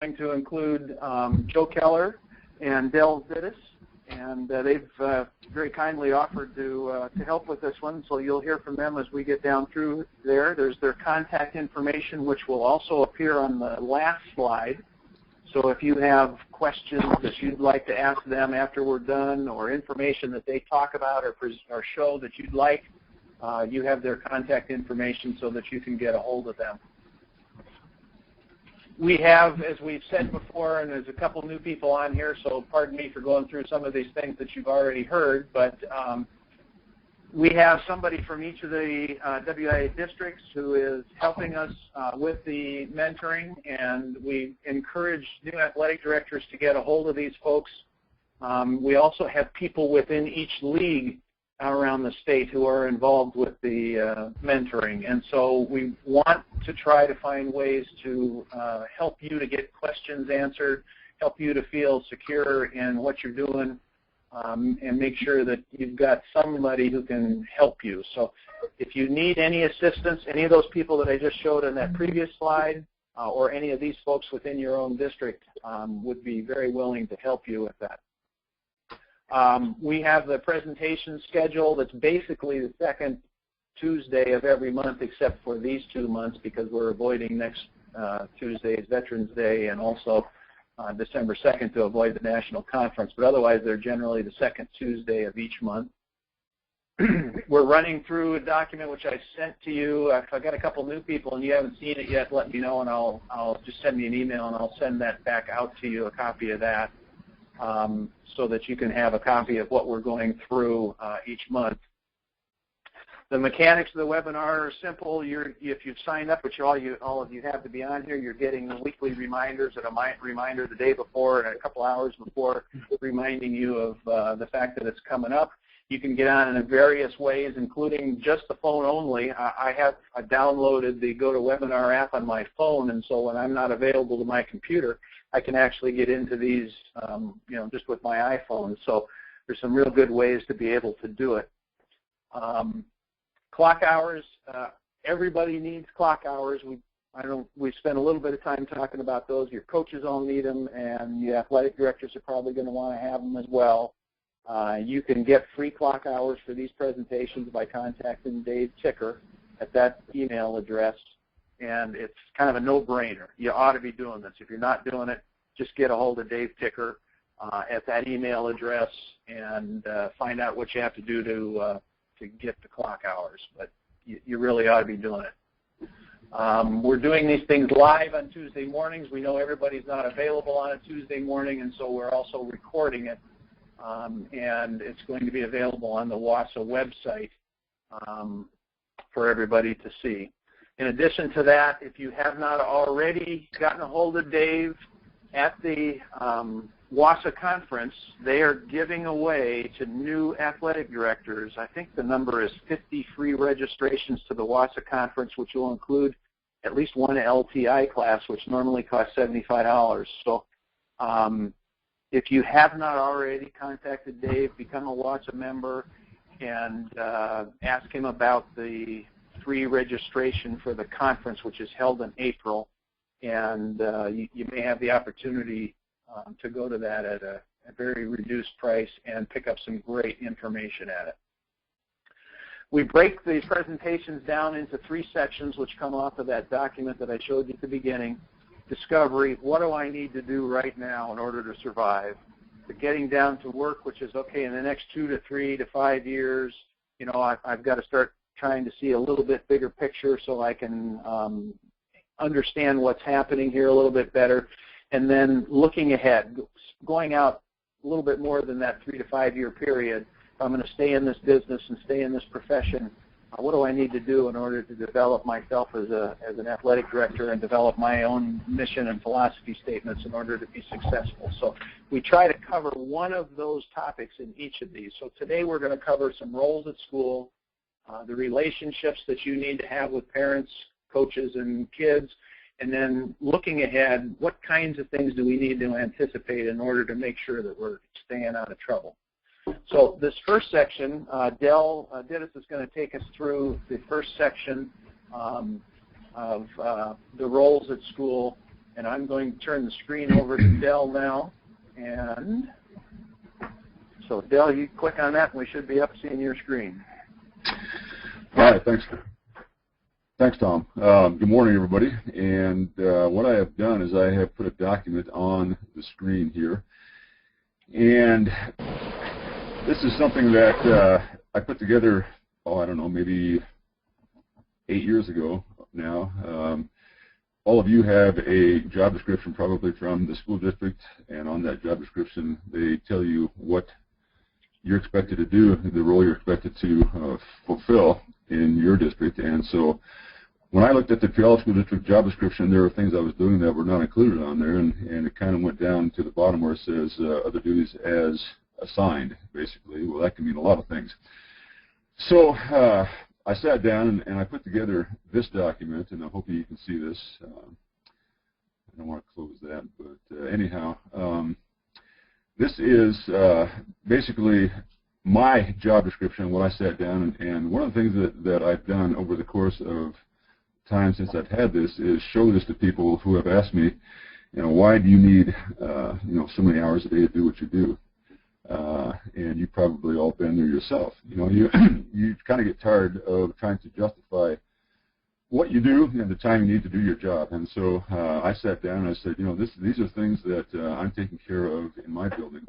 going to include Joe Keller and Del Zittis, and they've very kindly offered to help with this one, so you'll hear from them as we get down through there. There's their contact information, which will also appear on the last slide. So if you have questions that you'd like to ask them after we're done, or information that they talk about or show that you'd like, you have their contact information so that you can get a hold of them. We have, as we've said before, and there's a couple new people on here, so pardon me for going through some of these things that you've already heard, but we have somebody from each of the WIA districts who is helping us with the mentoring, and we encourage new athletic directors to get a hold of these folks. We also have people within each league around the state who are involved with the mentoring, and so we want to try to find ways to help you to get questions answered, help you to feel secure in what you're doing, and make sure that you've got somebody who can help you. So if you need any assistance, any of those people that I just showed on that previous slide, or any of these folks within your own district would be very willing to help you with that. We have the presentation schedule that's basically the second Tuesday of every month except for these 2 months, because we're avoiding next Tuesday's Veterans Day and also December 2nd to avoid the national conference, but otherwise they're generally the second Tuesday of each month. We're running through a document which I sent to you. If I've got a couple new people and you haven't seen it yet, let me know, and I'll just send me an email and I'll send that back out to you, a copy of that, so that you can have a copy of what we're going through each month. The mechanics of the webinar are simple. If you've signed up, which all of you have to be on here, you're getting weekly reminders, and a reminder the day before and a couple hours before, reminding you of the fact that it's coming up. You can get on in various ways, including just the phone only. I downloaded the GoToWebinar app on my phone, and so when I'm not available to my computer, I can actually get into these, just with my iPhone. So there's some real good ways to be able to do it. Clock hours, everybody needs clock hours. We spent a little bit of time talking about those. Your coaches all need them, and the athletic directors are probably going to want to have them as well. You can get free clock hours for these presentations by contacting Dave Ticker at that email address, and it's kind of a no-brainer. You ought to be doing this. If you're not doing it, just get a hold of Dave Ticker at that email address and find out what you have to do to get the clock hours, but you really ought to be doing it. We're doing these things live on Tuesday mornings. We know everybody's not available on a Tuesday morning, and so we're also recording it, and it's going to be available on the WSSAAA website for everybody to see. In addition to that, if you have not already gotten a hold of Dave, at the WSSAAA conference, they are giving away to new athletic directors, I think the number is 50 free registrations to the WSSAAA conference, which will include at least one LTI class, which normally costs $75. So if you have not already contacted Dave, become a WSSAAA member and ask him about the free registration for the conference, which is held in April. And you may have the opportunity to go to that at a very reduced price and pick up some great information at it. We break these presentations down into 3 sections, which come off of that document that I showed you at the beginning. Discovery, what do I need to do right now in order to survive? The getting down to work, which is, okay, in the next 2 to 3 to 5 years, I've got to start trying to see a little bit bigger picture so I can understand what's happening here a little bit better, and then looking ahead, going out a little bit more than that 3 to 5 year period. If I'm going to stay in this business and stay in this profession, what do I need to do in order to develop myself as an athletic director and develop my own mission and philosophy statements in order to be successful? So we try to cover one of those topics in each of these. So today we're going to cover some roles at school, the relationships that you need to have with parents, coaches, and kids, and then looking ahead, what kinds of things do we need to anticipate in order to make sure that we're staying out of trouble? So this first section, Del Zittis is going to take us through the first section of the roles at school, And I'm going to turn the screen over to Dell now. And so, Dell, you click on that, and we should be up seeing your screen. All right, thanks. Thanks, Tom. Good morning, everybody. And what I have done is I have put a document on the screen here. And this is something that I put together, I don't know, maybe 8 years ago now. All of you have a job description probably from the school district, and on that job description they tell you what you're expected to do, the role you're expected to fulfill in your district. And so when I looked at the Puyallup School District job description, there were things I was doing that were not included on there, and it kind of went down to the bottom where it says other duties as assigned, basically. Well, that can mean a lot of things. So I sat down and I put together this document, and I hope you can see this. I don't want to close that, but anyhow, this is basically my job description, what I sat down, and one of the things that I've done over the course of time since I've had this is show this to people who have asked me, why do you need, so many hours a day to do what you do? And you've probably all been there yourself. You kind of get tired of trying to justify what you do and the time you need to do your job. And so I sat down and I said, these are things that I'm taking care of in my building.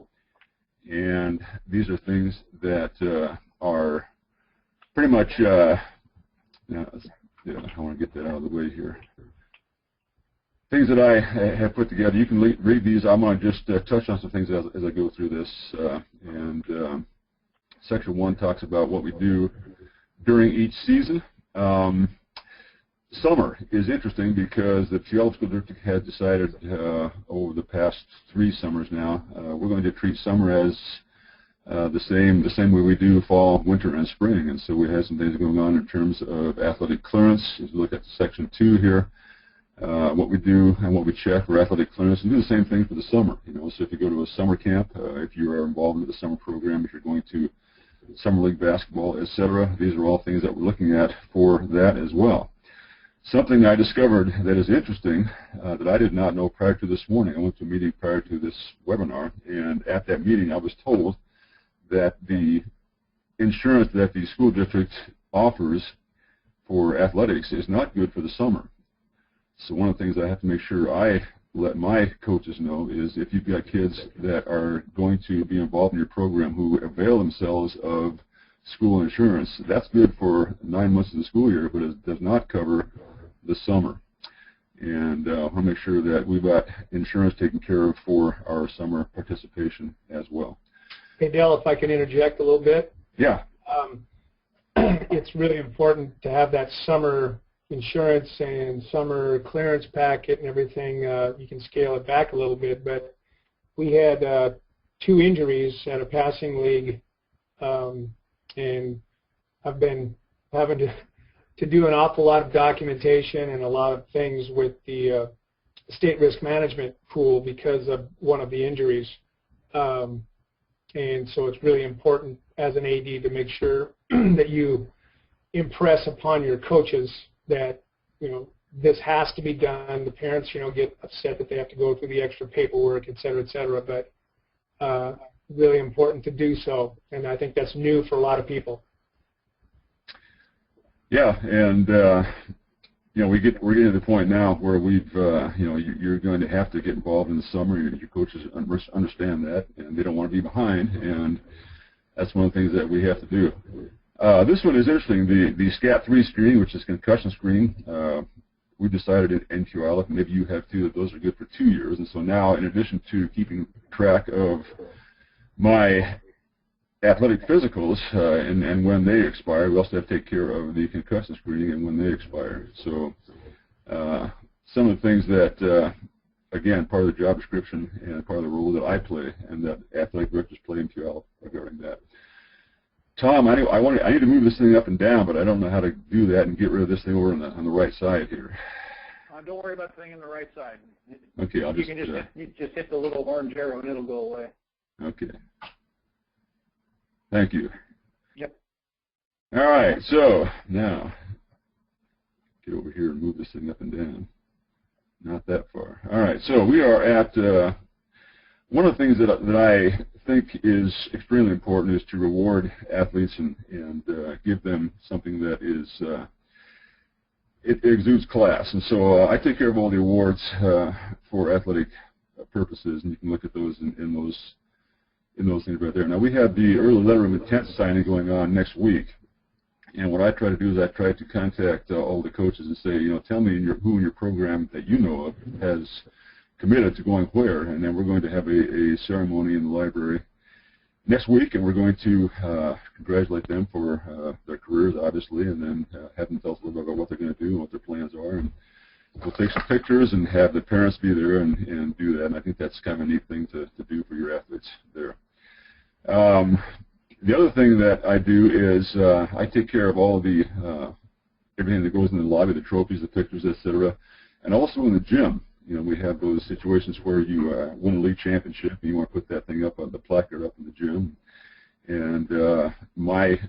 And these are things that are pretty much, I want to get that out of the way here. Things that I have put together. You can read these. I'm going to just touch on some things as I go through this. Section 1 talks about what we do during each season. Summer is interesting because the Puyallup School District has decided over the past 3 summers now, we're going to treat summer as the same way we do fall, winter, and spring. And so we have some things going on in terms of athletic clearance. As we look at Section 2 here, what we do and what we check for athletic clearance, and do the same thing for the summer. So if you go to a summer camp, if you are involved in the summer program, if you're going to summer league basketball, etc., these are all things that we're looking at for that as well. Something I discovered that is interesting that I did not know prior to this morning. I went to a meeting prior to this webinar, and at that meeting I was told that the insurance that the school district offers for athletics is not good for the summer. So one of the things I have to make sure I let my coaches know is if you've got kids that are going to be involved in your program who avail themselves of school insurance, that's good for 9 months of the school year, but it does not cover the summer. And I want to make sure that we've got insurance taken care of for our summer participation as well. Hey, Dale, if I can interject a little bit. Yeah. It's really important to have that summer insurance and summer clearance packet and everything. You can scale it back a little bit, but we had 2 injuries at a passing league, and I've been having to do an awful lot of documentation and a lot of things with the state risk management pool because of one of the injuries. And so it's really important as an AD to make sure that you impress upon your coaches that, this has to be done. The parents, get upset that they have to go through the extra paperwork, et cetera, but really important to do so. And I think that's new for a lot of people. Yeah, and we're getting to the point now where we've you're going to have to get involved in the summer. Your coaches understand that, and they don't want to be behind, and that's one of the things that we have to do. This one is interesting. The SCAT-3 screening, which is concussion screening, we decided in Puyallup, maybe you have too, that those are good for 2 years. And so now, in addition to keeping track of my athletic physicals and when they expire, we also have to take care of the concussion screening and when they expire. So some of the things that, again, part of the job description and part of the role that I play and that athletic directors play in Puyallup regarding that. Tom, I need to move this thing up and down, but I don't know how to do that and get rid of this thing over on the right side here. Don't worry about the thing on the right side. Okay, you can just hit the little orange arrow and it'll go away. Okay. Thank you. Yep. All right, so now get over here and move this thing up and down. Not that far. All right, so we are at one of the things that I think is extremely important is to reward athletes and give them something that is it exudes class. And so I take care of all the awards for athletic purposes, and you can look at those in those things right there. Now we have the early letter of intent signing going on next week, and what I try to do is I try to contact all the coaches and say, you know, tell me who in your program that you know of has committed to going where, and then we're going to have a ceremony in the library next week, and we're going to congratulate them for their careers, obviously, and then have them tell us a little bit about what they're going to do and what their plans are. And we'll take some pictures and have the parents be there and do that. And I think that's kind of a neat thing to do for your athletes there. The other thing that I do is I take care of all of the everything that goes in the lobby, the trophies, the pictures, etc. And also in the gym. You know, we have those situations where you win a league championship and you want to put that thing up on the placard up in the gym. And my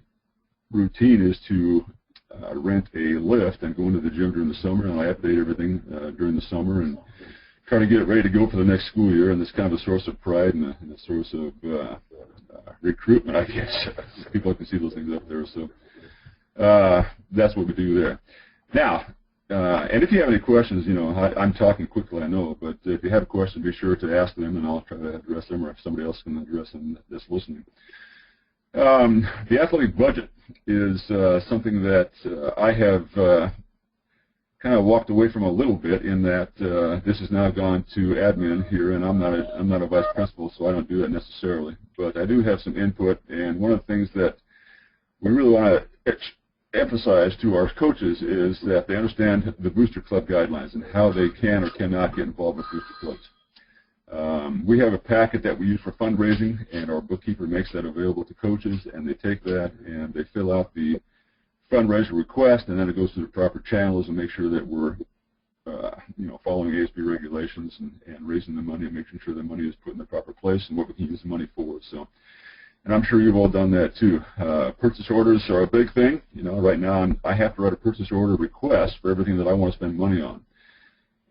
routine is to rent a lift and go into the gym during the summer, and I update everything during the summer and try to get it ready to go for the next school year. And it's kind of a source of pride and a source of recruitment, I guess. People can see those things up there. So that's what we do there. Now, and if you have any questions, you know, I'm talking quickly, I know, but if you have a question, be sure to ask them, and I'll try to address them, or if somebody else can address them that's listening. The athletic budget is something that I have kind of walked away from a little bit, in that this has now gone to admin here, and I'm not a vice principal, so I don't do that necessarily. But I do have some input, and one of the things that we really want to emphasize to our coaches is that they understand the booster club guidelines and how they can or cannot get involved with booster clubs. We have a packet that we use for fundraising, and our bookkeeper makes that available to coaches, and they take that and they fill out the fundraiser request, and then it goes through the proper channels and make sure that we're you know, following ASB regulations and raising the money and making sure the money is put in the proper place and what we can use the money for. So. And I'm sure you've all done that too. Purchase orders are a big thing. You know, right now I have to write a purchase order request for everything that I want to spend money on.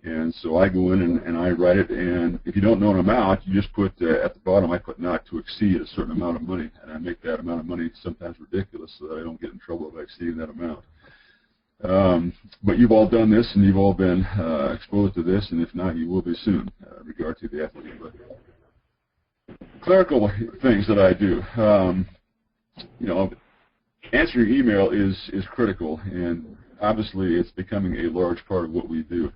And so I go in and I write it, and if you don't know an amount, you just put at the bottom, I put not to exceed a certain amount of money, and I make that amount of money sometimes ridiculous so that I don't get in trouble if I exceed that amount. But you've all done this, and you've all been exposed to this, and if not, you will be soon, in regard to the athletic budget. Clerical things that I do, you know, answering email is critical, and obviously it's becoming a large part of what we do.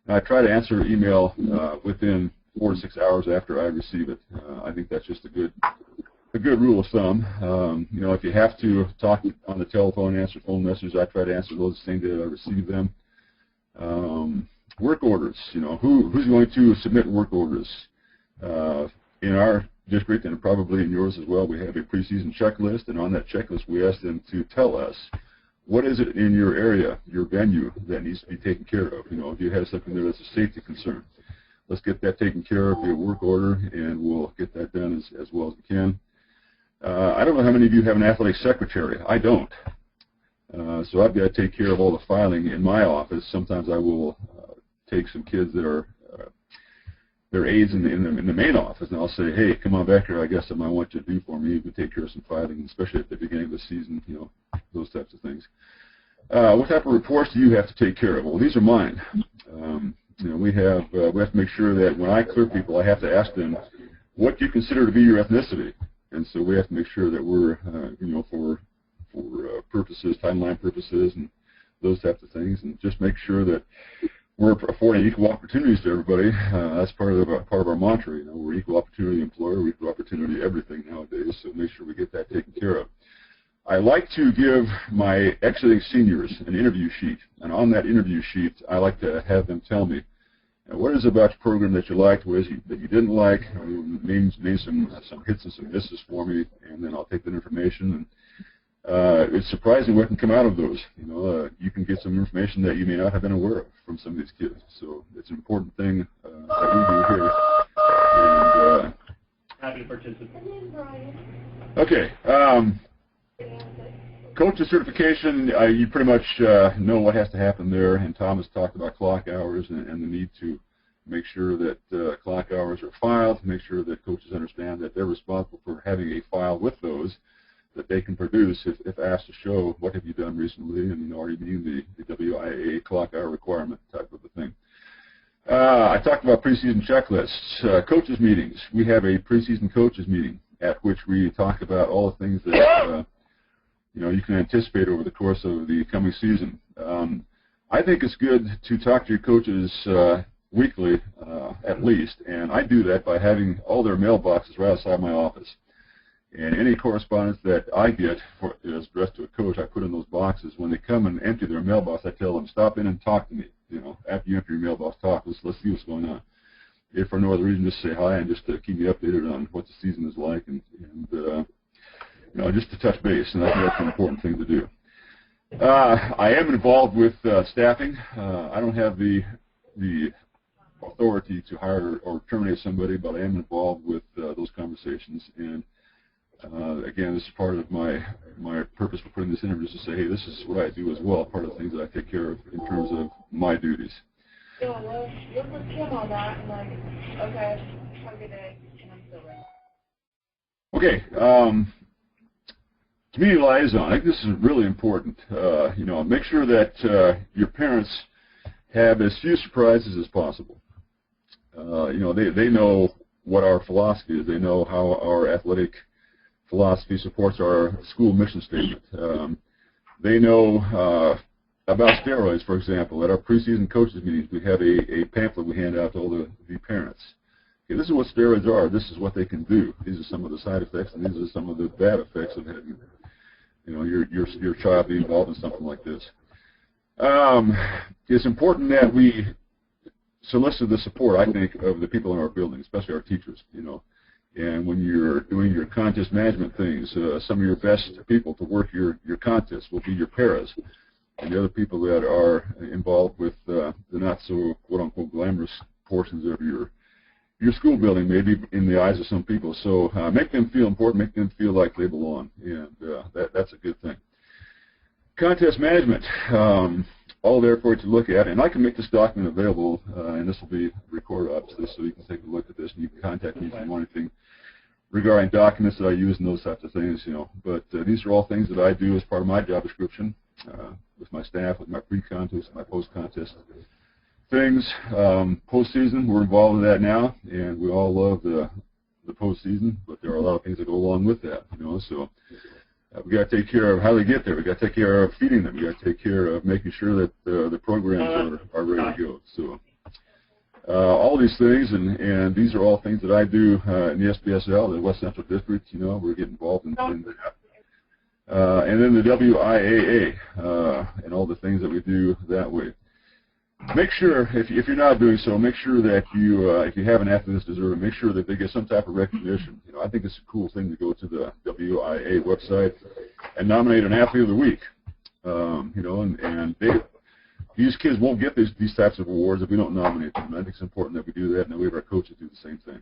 I try to answer email within 4 to 6 hours after I receive it. I think that's just a good rule of thumb. You know, if you have to talk on the telephone, answer phone messages, I try to answer those the same day that I receive them. Work orders, you know, who's going to submit work orders? In our district, and probably in yours as well, we have a preseason checklist, and on that checklist we ask them to tell us what is it in your area, your venue, that needs to be taken care of. You know, if you have something there that's a safety concern, let's get that taken care of via work order, and we'll get that done as well as we can. I don't know how many of you have an athletic secretary. I don't. So I've got to take care of all the filing in my office. Sometimes I will take some kids that are their aides in the main office, and I'll say, hey, come on back here, I guess something I want you to do for me. You can take care of some filing, especially at the beginning of the season, you know, those types of things. What type of reports do you have to take care of? Well, these are mine. You know, we have to make sure that when I clear people, I have to ask them, what do you consider to be your ethnicity? And so we have to make sure that we're, you know, for purposes, timeline purposes, and those types of things, and just make sure that we're affording equal opportunities to everybody. That's part of our mantra. You know, we're equal opportunity employer, we're equal opportunity everything nowadays. So make sure we get that taken care of. I like to give my exiting seniors an interview sheet, and on that interview sheet, I like to have them tell me what is it about your program that you liked, what is it that you didn't like, name some hits and some misses for me, and then I'll take that information. And it's surprising what can come out of those. You know, you can get some information that you may not have been aware of from some of these kids. So it's an important thing that we do here. And, happy to participate. Okay. Coaches certification, you pretty much know what has to happen there, and Tom has talked about clock hours and the need to make sure that clock hours are filed, make sure that coaches understand that they're responsible for having a file with those that they can produce if asked to show what have you done recently, and are you meeting the WIAA clock hour requirement type of a thing. I talked about preseason checklists, coaches meetings. We have a preseason coaches meeting at which we talk about all the things that you can anticipate over the course of the coming season. I think it's good to talk to your coaches weekly, at least, and I do that by having all their mailboxes right outside my office. And any correspondence that I get is addressed to a coach, I put in those boxes. When they come and empty their mailbox, I tell them, stop in and talk to me. After you empty your mailbox, talk. Let's see what's going on. If for no other reason, just say hi and just keep me updated on what the season is like, and just to touch base. And I think that's an important thing to do. I am involved with staffing. I don't have the authority to hire or terminate somebody, but I am involved with those conversations. And again, this is part of my purpose for putting this interview, is to say, hey, this is what I do as well, part of the things that I take care of in terms of my duties. Yeah, well, work with Kim on that, and like, okay, have a good day, and I'm still there. Okay, community liaison. I think this is really important. Make sure that your parents have as few surprises as possible. They know what our philosophy is. They know how our athletic philosophy supports our school mission statement. They know about steroids, for example. At our preseason coaches meetings, we have a pamphlet we hand out to all the parents. Okay, this is what steroids are. This is what they can do. These are some of the side effects, and these are some of the bad effects of having, your child be involved in something like this. It's important that we solicit the support, I think, of the people in our building, especially our teachers. And when you're doing your contest management things, some of your best people to work your contests will be your paras. And the other people that are involved with the not so quote-unquote glamorous portions of your school building, maybe in the eyes of some people. So make them feel important, make them feel like they belong, and that's a good thing. Contest management, all there for you to look at, and I can make this document available, and this will be recorded, obviously, so you can take a look at this, and you can contact me if you want anything regarding documents that I use and those types of things, But these are all things that I do as part of my job description, with my staff, with my pre-contest, my post-contest things. Postseason, we're involved in that now, and we all love the postseason, but there are a lot of things that go along with that, So we got to take care of how they get there. We got to take care of feeding them. We got to take care of making sure that the programs are ready to go. So all these things, and these are all things that I do in the SBSL, the West Central District. We're getting involved in that. And then the WIAA and all the things that we do that way. Make sure, if you're not doing so, make sure that if you have an athlete that's deserving, make sure that they get some type of recognition. I think it's a cool thing to go to the WIAA website and nominate an athlete of the week. And these kids won't get these types of awards if we don't nominate them. I think it's important that we do that, and that we have our coaches do the same thing.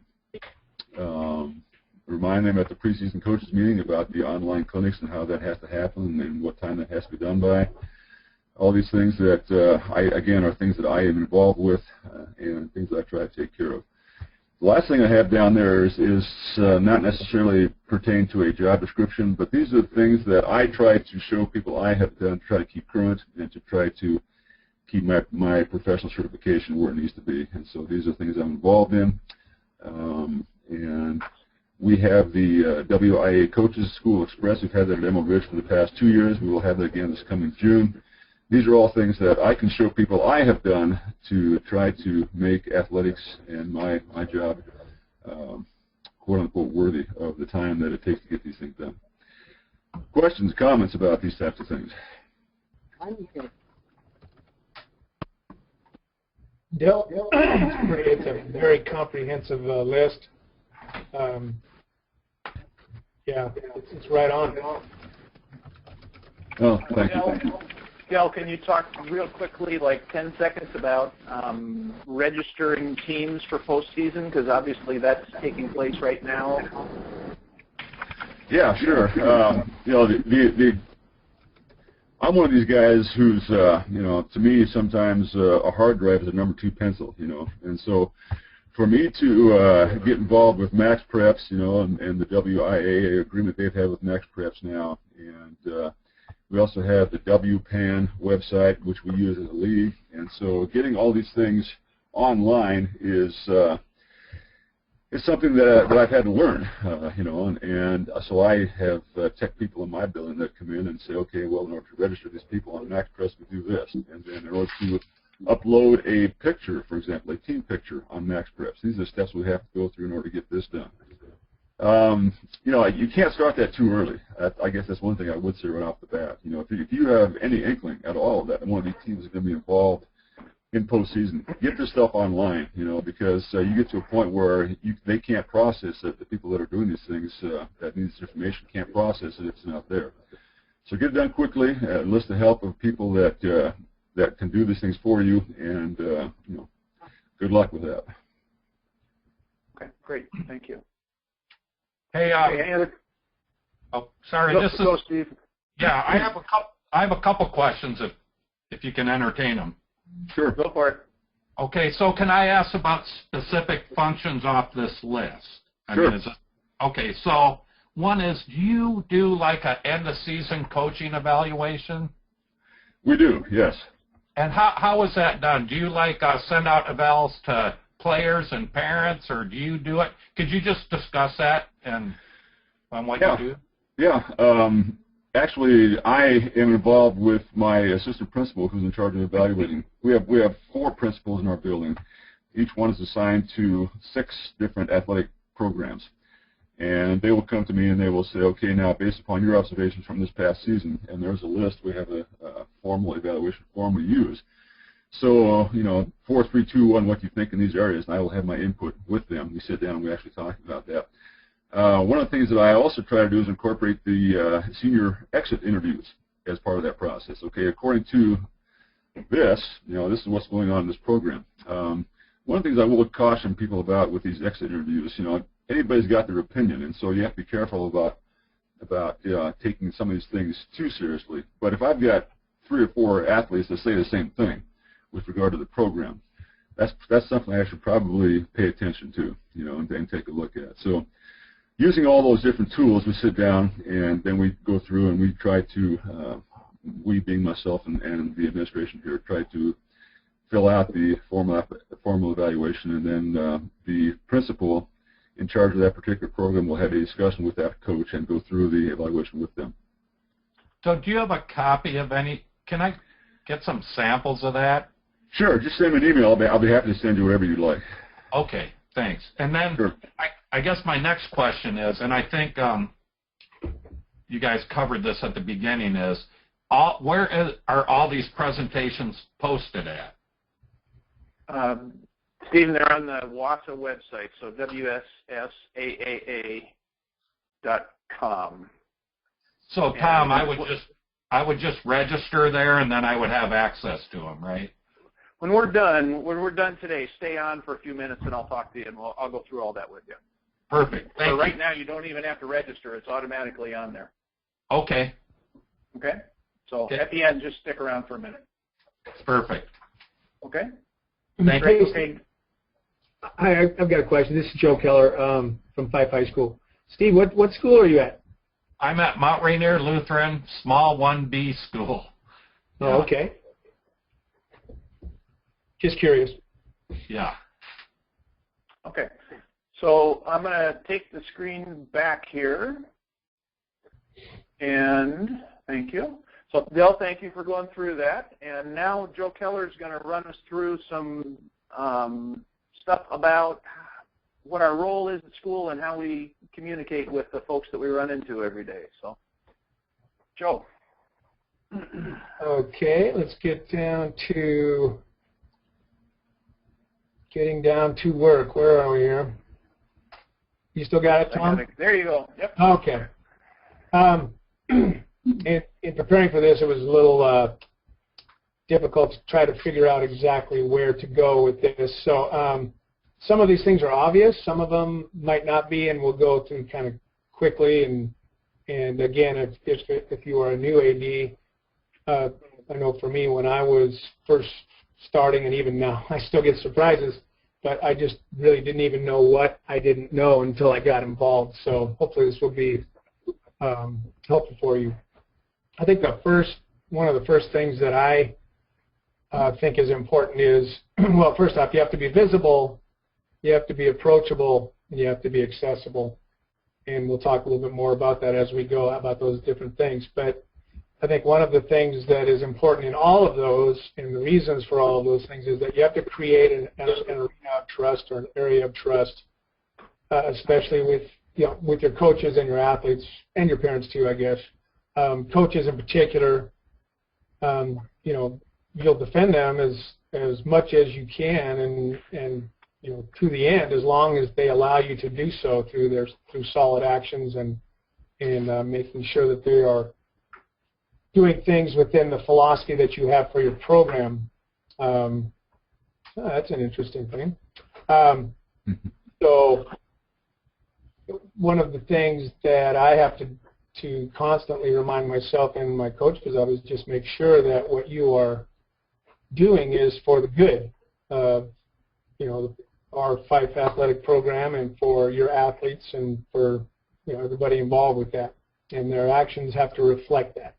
Remind them at the preseason coaches meeting about the online clinics and how that has to happen and what time that has to be done by. All these things that, again, are things that I am involved with and things that I try to take care of. The last thing I have down there is not necessarily pertain to a job description, but these are the things that I try to show people I have done to try to keep current and to try to keep my professional certification where it needs to be. And so these are things I'm involved in. And we have the WIAA Coaches School Express. We've had that at Emerald Ridge for the past 2 years. We will have that again this coming June. These are all things that I can show people I have done to try to make athletics and my job, quote-unquote, worthy of the time that it takes to get these things done. Questions, comments about these types of things? Dale, it's a very comprehensive list. Yeah, it's right on. Oh, thank you. Del, can you talk real quickly, like 10 seconds, about registering teams for postseason? Because obviously that's taking place right now. Yeah, sure. The I'm one of these guys who's, you know, to me sometimes a hard drive is a number 2 pencil, you know, and so for me to get involved with Max Preps, you know, and the WIAA agreement they've had with Max Preps now, and we also have the WPAN website, which we use as a league, and so getting all these things online is something that I've had to learn, you know, and so I have tech people in my building that come in and say, okay, well, in order to register these people on MaxPress, we do this, and then in order to upload a picture, for example, a team picture on MaxPress, these are the steps we have to go through in order to get this done. You know, you can't start that too early. I guess that's one thing I would say right off the bat. You know, if you have any inkling at all that one of these teams is going to be involved in postseason, get this stuff online, you know, because you get to a point where they can't process it. The people that are doing these things that need this information can't process it if it's not there. So get it done quickly. Enlist the help of people that that can do these things for you, and you know, good luck with that. Okay, great. Thank you. Hey, oh, sorry. Go, Steve. Yeah, I have a couple questions if you can entertain them. Sure. Go for it. Okay, so can I ask about specific functions off this list? Sure. Okay, so one is, do you do like an end-of-season coaching evaluation? We do, yes. And how is that done? Do you like send out evals to players and parents, or do you do it? Could you just discuss that and on what you do? Yeah. Actually, I am involved with my assistant principal, who's in charge of evaluating. We have 4 principals in our building. Each one is assigned to 6 different athletic programs, and they will come to me and they will say, okay, now based upon your observations from this past season, and there's a list. We have a formal evaluation form we use. So, you know, 4, 3, 2, 1, what do you think in these areas? And I will have my input with them. We sit down and we actually talk about that. One of the things that I also try to do is incorporate the senior exit interviews as part of that process. Okay, according to this, you know, this is what's going on in this program. One of the things I will caution people about with these exit interviews, you know, anybody's got their opinion, and so you have to be careful about taking some of these things too seriously. But if I've got 3 or 4 athletes that say the same thing with regard to the program, that's something I should probably pay attention to, you know, and take a look at. So, using all those different tools, we sit down and then we go through and we try to, we being myself and the administration here, try to fill out the formal evaluation, and then the principal in charge of that particular program will have a discussion with that coach and go through the evaluation with them. So do you have a copy of any, can I get some samples of that? Sure, just send me an email. I'll be happy to send you whatever you'd like. Okay, thanks. And then sure. I guess my next question is, and I think you guys covered this at the beginning, is where are all these presentations posted at? Stephen, they're on the WSSAAA website, so WSSAAA.com. So Tom, I would just register there, and then I would have access to them, right? When we're done today, stay on for a few minutes, and I'll talk to you, and I'll go through all that with you. Perfect. Thank you. Right now, you don't even have to register; it's automatically on there. Okay. Okay. So at the end, just stick around for a minute. Perfect. Okay. Thank you. Okay. Hi, I've got a question. This is Joe Keller from Fife High School. Steve, what school are you at? I'm at Mount Rainier Lutheran, small 1B school. Oh, okay. Just curious. Yeah. Okay. So I'm going to take the screen back here. And thank you. So Dale, thank you for going through that. And now Joe Keller is going to run us through some stuff about what our role is at school and how we communicate with the folks that we run into every day. So, Joe. Okay, let's get down to getting down to work. Where are we here? You still got it, Tom? There you go. Yep. Okay. In preparing for this, it was a little difficult to try to figure out exactly where to go with this. So some of these things are obvious. Some of them might not be, and we'll go through kind of quickly. And again, if you are a new AD, I know for me, when I was first starting, and even now, I still get surprises, but I just really didn't even know what I didn't know until I got involved. So hopefully this will be helpful for you. I think one of the first things that I think is important is, well, first off, you have to be visible, you have to be approachable, and you have to be accessible. And we'll talk a little bit more about that as we go, about those different things. But I think one of the things that is important in all of those, and the reasons for all of those things, is that you have to create an arena of trust, or an area of trust, especially with your coaches and your athletes, and your parents too, I guess. Coaches in particular, you'll defend them as much as you can, and to the end, as long as they allow you to do so through solid actions and making sure that they are doing things within the philosophy that you have for your program. That's an interesting thing. So one of the things that I have to constantly remind myself and my coaches of is just make sure that what you are doing is for the good of our Fife athletic program, and for your athletes, and for everybody involved with that, and their actions have to reflect that.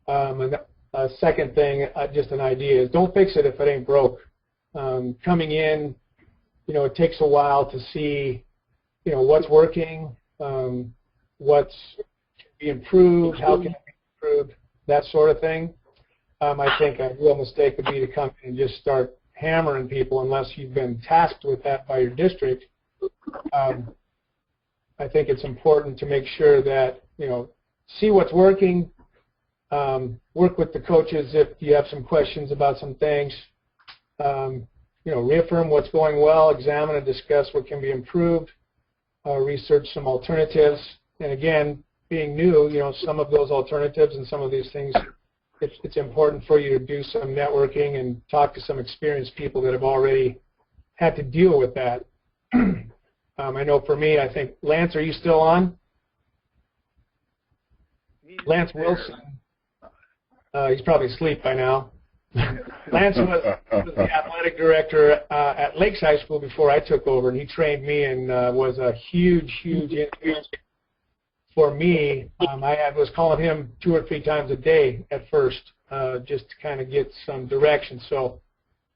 And a second thing, just an idea, is don't fix it if it ain't broke. Coming in, it takes a while to see, what's working, what's can be improved, how can it be improved, that sort of thing. I think a real mistake would be to come in and just start hammering people unless you've been tasked with that by your district. I think it's important to make sure that, see what's working, work with the coaches if you have some questions about some things, reaffirm what's going well, examine and discuss what can be improved, research some alternatives, and again, being new, some of those alternatives and some of these things, it's important for you to do some networking and talk to some experienced people that have already had to deal with that. I know for me, I think, Lance, are you still on? Lance Wilson. He's probably asleep by now. Lance was the athletic director at Lakes High School before I took over, and he trained me and was a huge influence for me. I was calling him 2 or 3 times a day at first, just to kind of get some direction. So,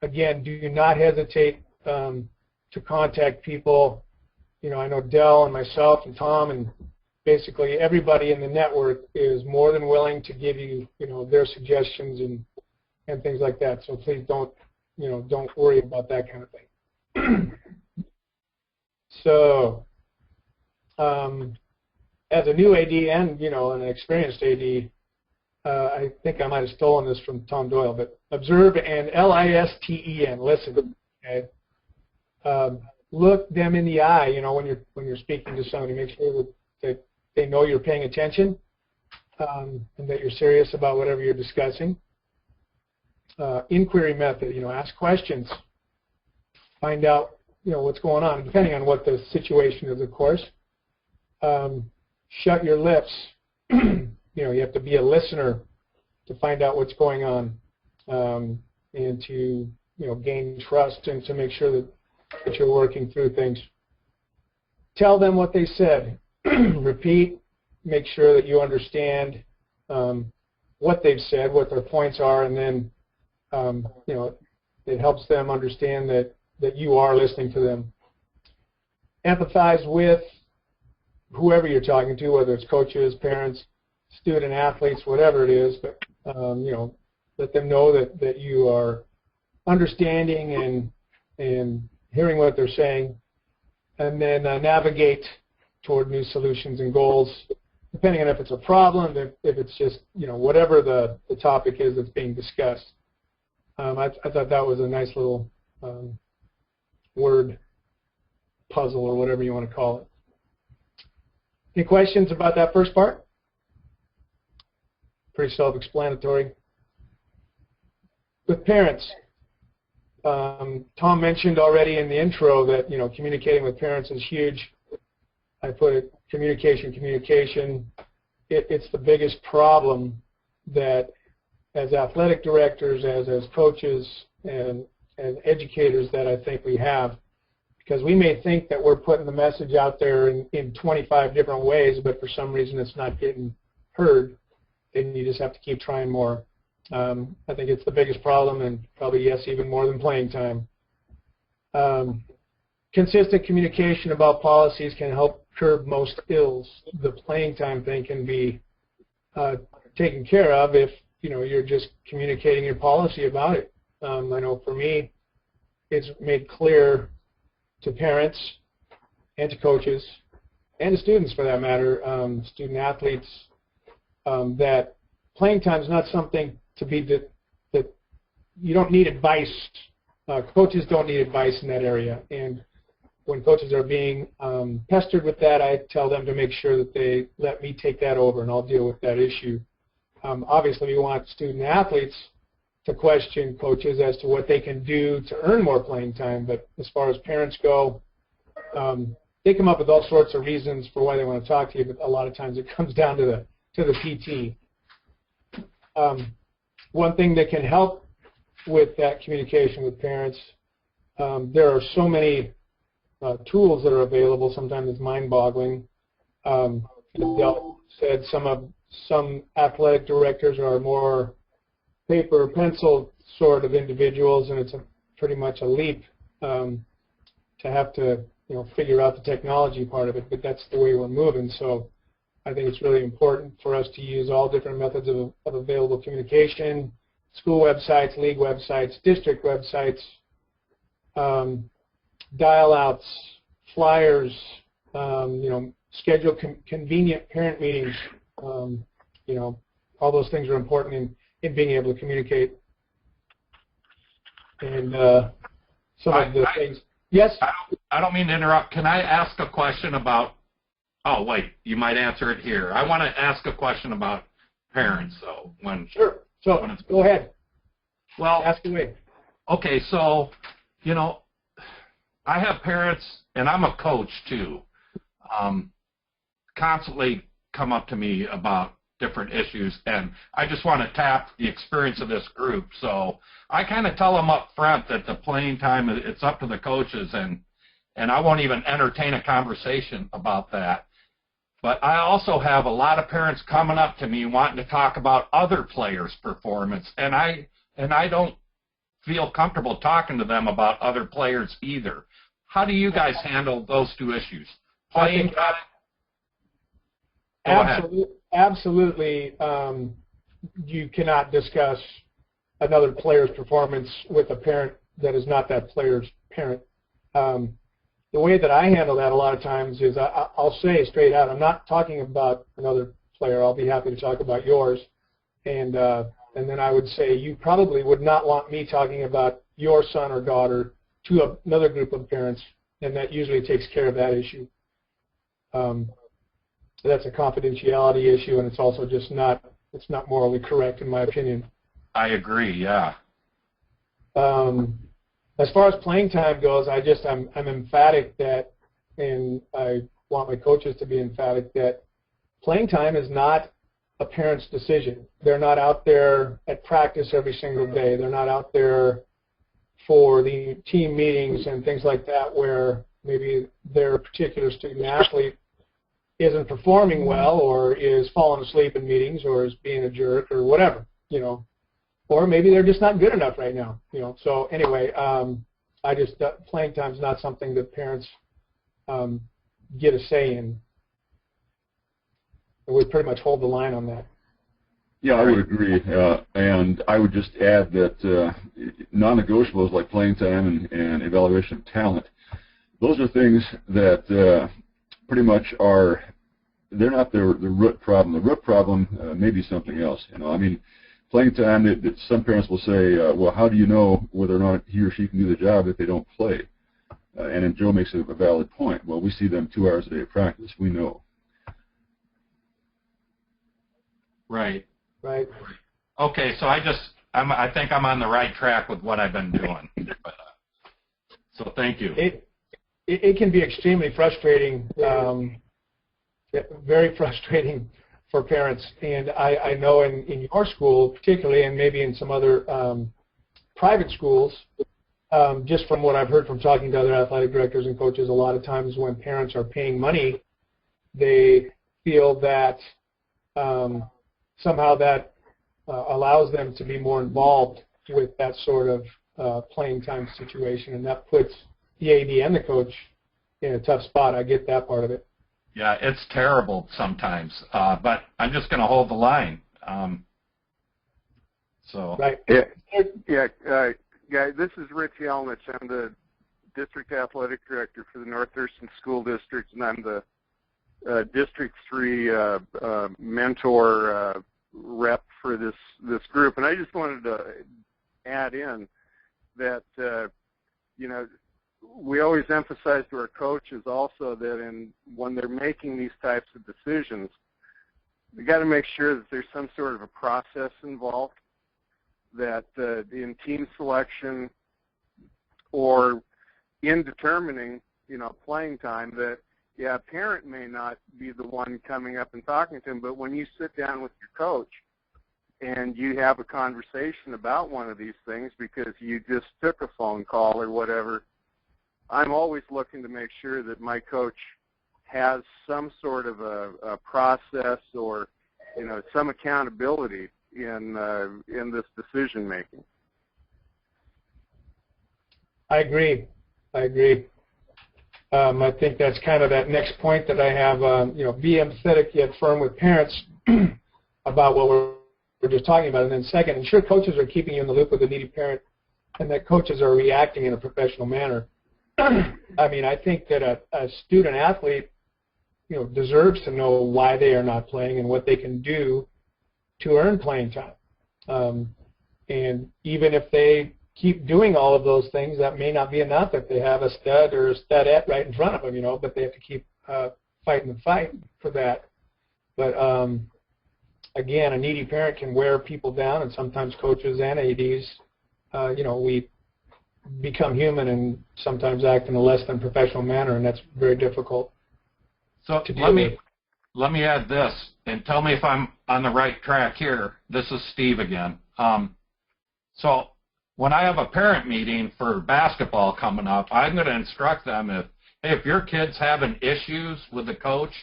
again, do not hesitate to contact people. I know Dell and myself and Tom and basically everybody in the network is more than willing to give you, their suggestions and things like that. So please don't worry about that kind of thing. So, as a new AD and, an experienced AD, I think I might have stolen this from Tom Doyle, but observe and LISTEN, listen. Okay? Look them in the eye, when you're speaking to somebody. Make sure that they know you're paying attention, and that you're serious about whatever you're discussing. Inquiry method, ask questions, find out, what's going on, depending on what the situation is, of course. Shut your lips. You have to be a listener to find out what's going on, and to, gain trust and to make sure that you're working through things. Tell them what they said. Repeat. Make sure that you understand what they've said, what their points are, and then it helps them understand that you are listening to them. Empathize with whoever you're talking to, whether it's coaches, parents, student athletes, whatever it is, but let them know that you are understanding and hearing what they're saying, and then navigate toward new solutions and goals, depending on if it's a problem, if it's just, whatever the topic is that's being discussed. I thought that was a nice little word puzzle, or whatever you want to call it. Any questions about that first part? Pretty self-explanatory. With parents, Tom mentioned already in the intro that, communicating with parents is huge. I put it, communication. It's the biggest problem that as athletic directors, as coaches, and educators that I think we have, because we may think that we're putting the message out there in 25 different ways, but for some reason it's not getting heard, and you just have to keep trying more. I think it's the biggest problem, and probably, yes, even more than playing time. Consistent communication about policies can help curb most ills. The playing time thing can be taken care of if you're just communicating your policy about it. I know for me, it's made clear to parents and to coaches and to students, for that matter, student athletes, that playing time is not something to be that you don't need advice. Coaches don't need advice in that area, and when coaches are being pestered with that, I tell them to make sure that they let me take that over, and I'll deal with that issue. Obviously, we want student athletes to question coaches as to what they can do to earn more playing time, but as far as parents go, they come up with all sorts of reasons for why they want to talk to you, but a lot of times it comes down to the PT. One thing that can help with that communication with parents, there are so many tools that are available. Sometimes it's mind-boggling. As Del said, some athletic directors are more paper, pencil sort of individuals, and it's pretty much a leap to have to figure out the technology part of it, but that's the way we're moving. So I think it's really important for us to use all different methods of available communication, school websites, league websites, district websites, dial-outs, flyers, schedule convenient parent meetings. All those things are important in being able to communicate. And some of the things. Yes? I don't mean to interrupt. Can I ask a question about, oh, wait, you might answer it here. I want to ask a question about parents, though. Sure. So go ahead. Well, ask away. Okay, so, I have parents, and I'm a coach, too, constantly come up to me about different issues, and I just want to tap the experience of this group. So I kind of tell them up front that the playing time, it's up to the coaches, and I won't even entertain a conversation about that. But I also have a lot of parents coming up to me wanting to talk about other players' performance, and I don't feel comfortable talking to them about other players either. How do you guys handle those two issues? Playing time? Absolutely, you cannot discuss another player's performance with a parent that is not that player's parent. The way that I handle that a lot of times is I'll say straight out, I'm not talking about another player. I'll be happy to talk about yours. And then I would say you probably would not want me talking about your son or daughter to another group of parents, and that usually takes care of that issue. That's a confidentiality issue, and it's also just not morally correct in my opinion. I agree, yeah. As far as playing time goes, I'm emphatic that, and I want my coaches to be emphatic that playing time is not a parent's decision. They're not out there at practice every single day. They're not out there for the team meetings and things like that where maybe their particular student athlete isn't performing well or is falling asleep in meetings or is being a jerk or whatever, or maybe they're just not good enough right now, So anyway, playing time is not something that parents get a say in. And we pretty much hold the line on that. Yeah, I would agree, and I would just add that non-negotiables like playing time and evaluation of talent, those are things that pretty much they're not the root problem. The root problem may be something else. Playing time, that some parents will say, well, how do you know whether or not he or she can do the job if they don't play? And then Joe makes a valid point. Well, we see them 2 hours a day of practice. We know. Right. Right. Okay, so I think I'm on the right track with what I've been doing. So thank you. It can be extremely frustrating, very frustrating for parents. And I know in your school particularly, and maybe in some other private schools, just from what I've heard from talking to other athletic directors and coaches, a lot of times when parents are paying money, they feel that somehow that allows them to be more involved with that sort of playing time situation, and that puts the AD and the coach in a tough spot. I get that part of it. Yeah, it's terrible sometimes, but I'm just going to hold the line. Right. Guys, this is Rich Yelnich. I'm the District Athletic Director for the North Thurston School District, and I'm the District 3 mentor rep for this group. And I just wanted to add in that, we always emphasize to our coaches also that when they're making these types of decisions, we got to make sure that there's some sort of a process involved, that in team selection or in determining, playing time, that, a parent may not be the one coming up and talking to him, but when you sit down with your coach and you have a conversation about one of these things because you just took a phone call or whatever, I'm always looking to make sure that my coach has some sort of a process or, some accountability in this decision making. I agree. I think that's kind of that next point that I have. Be empathetic yet firm with parents about what we're just talking about, and then second, ensure coaches are keeping you in the loop with the needy parent, and that coaches are reacting in a professional manner. I mean, I think that a student athlete, deserves to know why they are not playing and what they can do to earn playing time. And even if they keep doing all of those things, that may not be enough if they have a stud or a studette right in front of them, but they have to keep fighting the fight for that. But again, a needy parent can wear people down, and sometimes coaches and ADs, we become human and sometimes act in a less than professional manner, and that's very difficult. So let me add this, and tell me if I'm on the right track here. This is Steve again. So when I have a parent meeting for basketball coming up, I'm going to instruct them if your kid's having issues with the coach,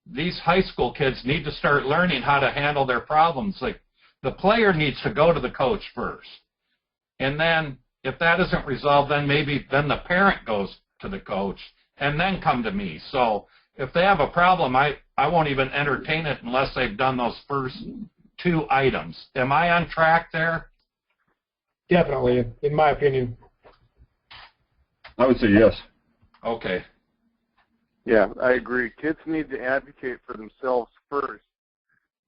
these high school kids need to start learning how to handle their problems. Like, the player needs to go to the coach first. And then if that isn't resolved, then the parent goes to the coach and then come to me. So if they have a problem, I won't even entertain it unless they've done those first two items. Am I on track there? Definitely, in my opinion. I would say yes. Okay. Yeah, I agree. Kids need to advocate for themselves first,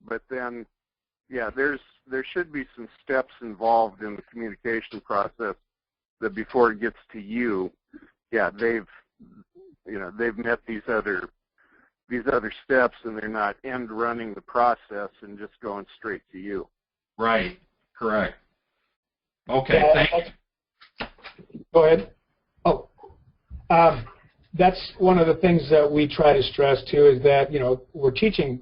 but then, there should be some steps involved in the communication process that before it gets to you, they've met these other steps, and they're not end running the process and just going straight to you. Right. Correct. Okay. Thanks. Go ahead. Oh, that's one of the things that we try to stress too, is that we're teaching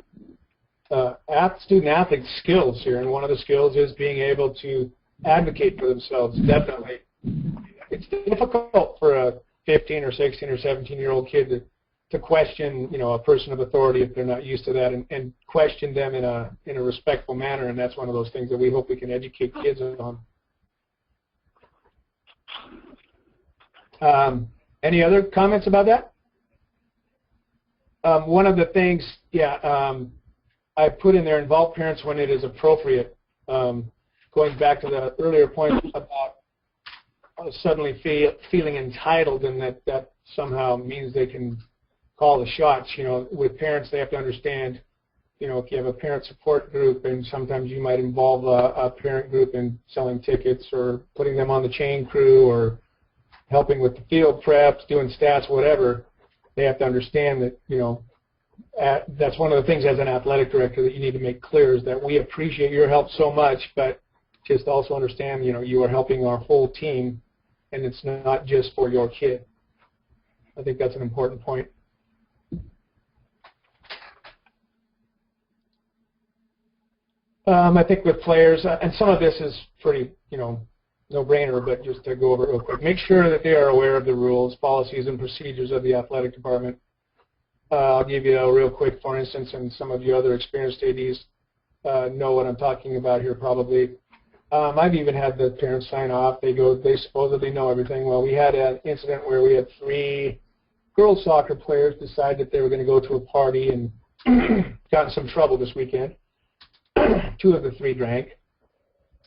student athletes skills here, and one of the skills is being able to advocate for themselves. Definitely, it's difficult for a 15 or 16 or 17-year-old kid to question, a person of authority if they're not used to that, and question them in a respectful manner. And that's one of those things that we hope we can educate kids on. Any other comments about that? One of the things, I put in there, involve parents when it is appropriate. Going back to the earlier point about suddenly feeling entitled, and that somehow means they can call the shots. With parents, they have to understand, if you have a parent support group, and sometimes you might involve a parent group in selling tickets or putting them on the chain crew or helping with the field preps, doing stats, whatever, they have to understand that, that's one of the things as an athletic director that you need to make clear, is that we appreciate your help so much, but just also understand, you are helping our whole team, and it's not just for your kid. I think that's an important point. I think with players, and some of this is pretty, no-brainer, but just to go over it real quick, make sure that they are aware of the rules, policies, and procedures of the athletic department. I'll give you a real quick, for instance, and some of you other experienced ADs know what I'm talking about here probably. I've even had the parents sign off. They supposedly know everything. Well, we had an incident where we had 3 girls soccer players decide that they were going to go to a party and got in some trouble this weekend. 2 of the 3 drank,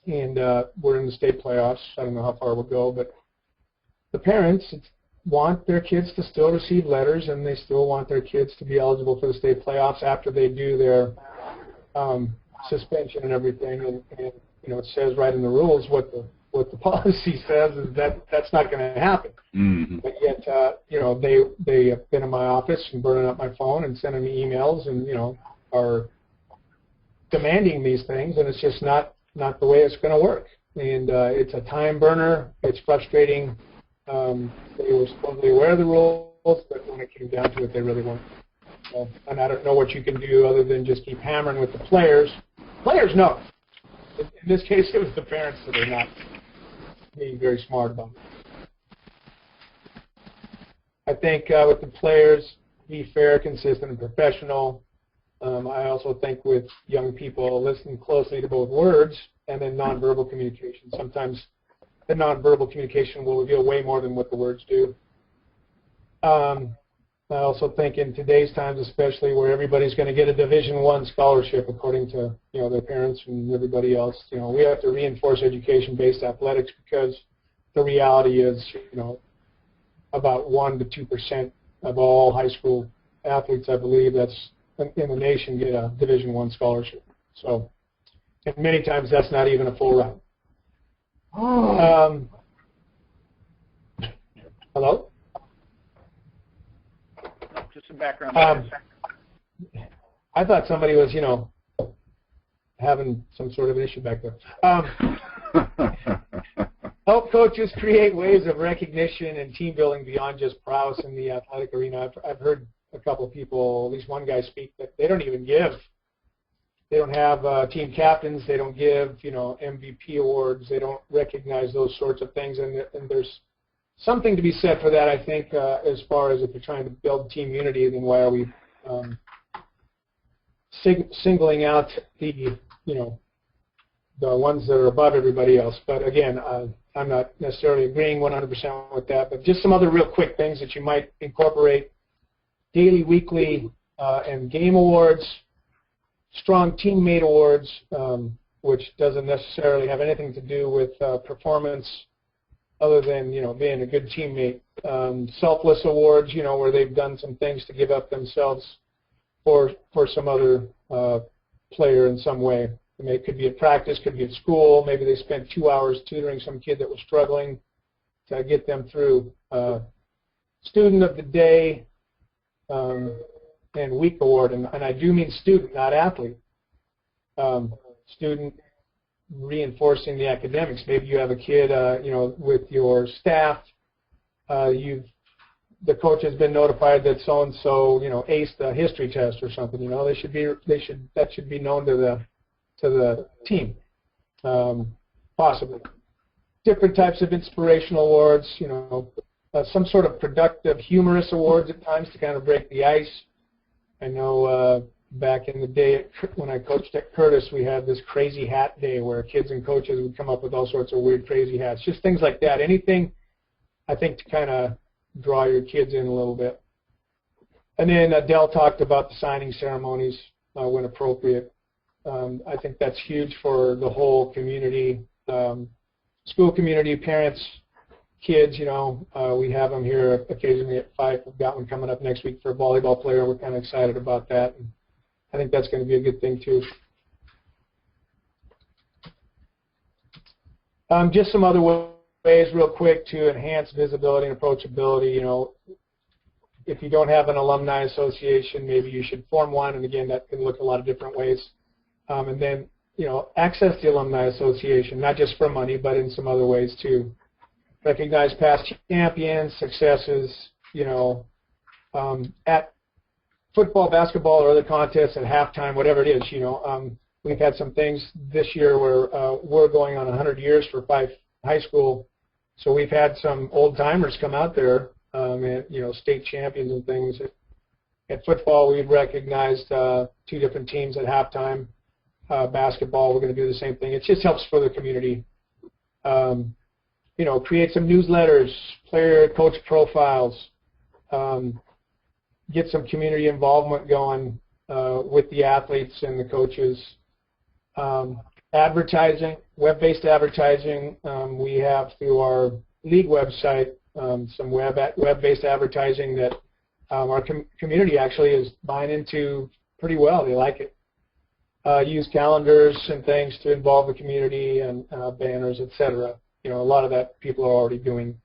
and we're in the state playoffs. I don't know how far we'll go, but the parents want their kids to still receive letters, and they still want their kids to be eligible for the state playoffs after they do their suspension and everything. And it says right in the rules what the policy says is that that's not going to happen. Mm-hmm. But yet, they have been in my office and burning up my phone and sending me emails and are demanding these things, and it's just not the way it's going to work. And it's a time burner. It's frustrating. They were supposedly aware of the rules, but when it came down to it, they really weren't. And I don't know what you can do other than just keep hammering with the players. Players know. In this case, it was the parents that are not being very smart about it. I think with the players, be fair, consistent, and professional. I also think with young people, listen closely to both words and then nonverbal communication. Sometimes the nonverbal communication will reveal way more than what the words do. I also think in today's times, especially where everybody's going to get a Division I scholarship according to their parents and everybody else, we have to reinforce education-based athletics because the reality is, about 1 to 2% of all high school athletes, I believe, that's in the nation get a Division I scholarship. So, and many times that's not even a full ride. Hello? Just some background. I thought somebody was, having some sort of an issue back there. Help coaches create ways of recognition and team building beyond just prowess in the athletic arena. I've heard a couple of people, at least one guy speak, that they don't even give. They don't have team captains. They don't give, MVP awards. They don't recognize those sorts of things. And there's something to be said for that, I think, as far as if you're trying to build team unity, then why are we singling out the ones that are above everybody else? But again, I'm not necessarily agreeing 100% with that. But just some other real quick things that you might incorporate: daily, weekly, and game awards, strong teammate awards, which doesn't necessarily have anything to do with performance other than, being a good teammate. Selfless awards, where they've done some things to give up themselves for some other player in some way. It could be at practice, could be at school. Maybe they spent 2 hours tutoring some kid that was struggling to get them through. Student of the day and week award, and I do mean student, not athlete. Student reinforcing the academics. Maybe you have a kid, with your staff. The coach has been notified that so and so, aced the history test or something. That should be known to the team, possibly. Different types of inspirational awards. Some sort of productive, humorous awards at times to kind of break the ice. I know back in the day when I coached at Curtis, we had this crazy hat day where kids and coaches would come up with all sorts of weird, crazy hats. Just things like that. Anything, I think, to kind of draw your kids in a little bit. And then Dell talked about the signing ceremonies when appropriate. I think that's huge for the whole community, school community, parents, kids. We have them here occasionally at 5. We've got one coming up next week for a volleyball player. We're kind of excited about that. And I think that's going to be a good thing too. Just some other ways real quick to enhance visibility and approachability. If you don't have an alumni association, maybe you should form one. And again, that can look a lot of different ways. And then, access the alumni association, not just for money, but in some other ways too. Recognize past champions, successes, at football, basketball, or other contests at halftime, whatever it is, we've had some things this year where we're going on 100 years for Fife High School, so we've had some old timers come out there, and state champions and things. At football, we've recognized 2 different teams at halftime. Basketball, we're going to do the same thing. It just helps for the community. Create some newsletters, player coach profiles, get some community involvement going with the athletes and the coaches. Advertising, web-based advertising. We have through our league website some web-based advertising that our community actually is buying into pretty well. They like it. Use calendars and things to involve the community and banners, etc. A lot of that people are already doing.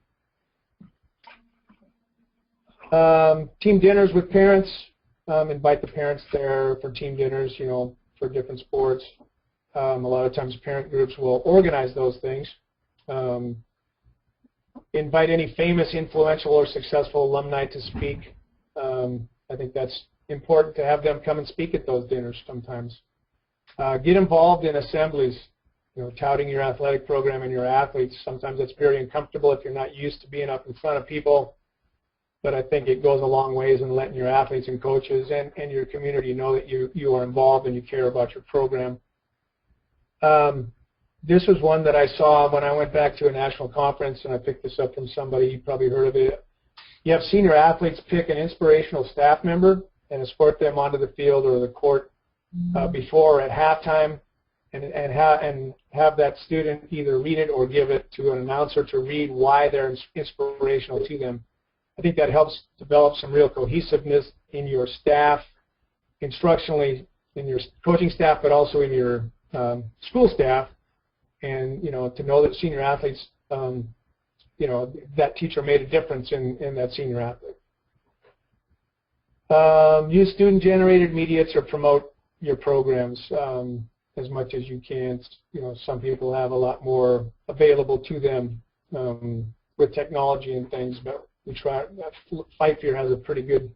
Team dinners with parents. Invite the parents there for team dinners, for different sports. A lot of times parent groups will organize those things. Invite any famous, influential, or successful alumni to speak. I think that's important to have them come and speak at those dinners sometimes. Get involved in assemblies, touting your athletic program and your athletes. Sometimes it's very uncomfortable if you're not used to being up in front of people, but I think it goes a long ways in letting your athletes and coaches and your community know that you are involved and you care about your program. This was one that I saw when I went back to a national conference, and I picked this up from somebody. You probably heard of it. You have senior athletes pick an inspirational staff member and escort them onto the field or the court before or at halftime, and have that student either read it or give it to an announcer to read why they're inspirational to them. I think that helps develop some real cohesiveness in your staff, instructionally, in your coaching staff, but also in your school staff, and to know that senior athletes, that teacher made a difference in that senior athlete. Use student-generated media to promote your programs as much as you can. Some people have a lot more available to them with technology and things, but we try. Fife here has a pretty good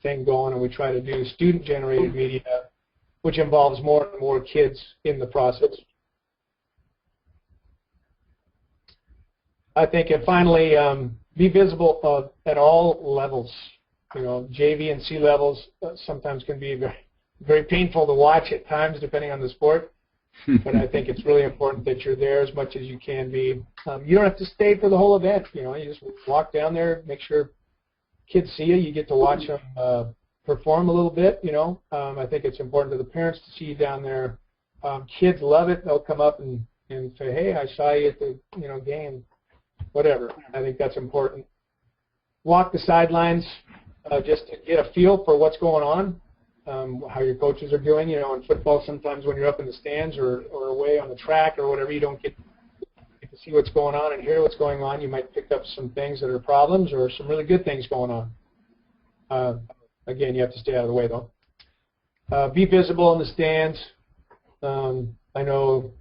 thing going, and we try to do student-generated media, which involves more and more kids in the process. I think, and finally, be visible at all levels. JV and C levels sometimes can be very, very painful to watch at times, depending on the sport. But I think it's really important that you're there as much as you can be. You don't have to stay for the whole event. You just walk down there, make sure kids see you. You get to watch them perform a little bit. I think it's important to the parents to see you down there. Kids love it. They'll come up and say, "Hey, I saw you at the game." Whatever. I think that's important. Walk the sidelines just to get a feel for what's going on, how your coaches are doing. In football, sometimes when you're up in the stands or away on the track or whatever, you don't get to see what's going on and hear what's going on. You might pick up some things that are problems or some really good things going on. Again, you have to stay out of the way, though. Be visible in the stands. I know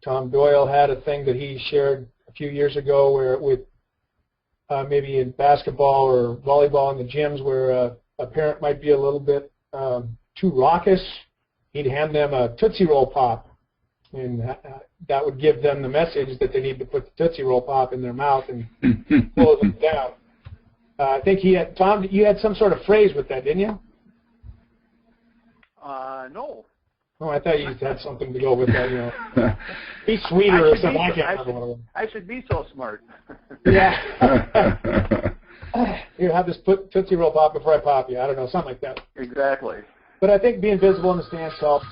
Tom Doyle had a thing that he shared a few years ago where with maybe in basketball or volleyball in the gyms where a parent might be a little bit too raucous, he'd hand them a Tootsie Roll Pop, and that would give them the message that they need to put the Tootsie Roll Pop in their mouth and close it down. I think Tom, you had some sort of phrase with that, didn't you? No. Oh, I thought you had something to go with that, Be sweeter or something. I can't remember. I should be so smart. Yeah. Here, have this Tootsie Roll Pop before I pop you. I don't know, something like that. Exactly. But I think being visible in the stands helps,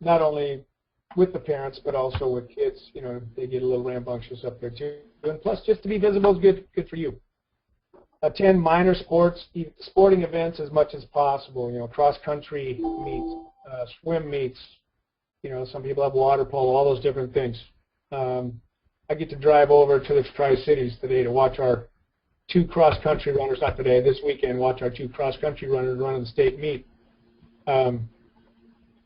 not only with the parents, but also with kids. They get a little rambunctious up there, too. And plus, just to be visible is good for you. Attend minor sporting events as much as possible. Cross-country meets, swim meets. Some people have water polo, all those different things. I get to drive over to the Tri-Cities today to watch our 2 cross-country runners, not today, this weekend, watch our 2 cross-country runners run in the state meet.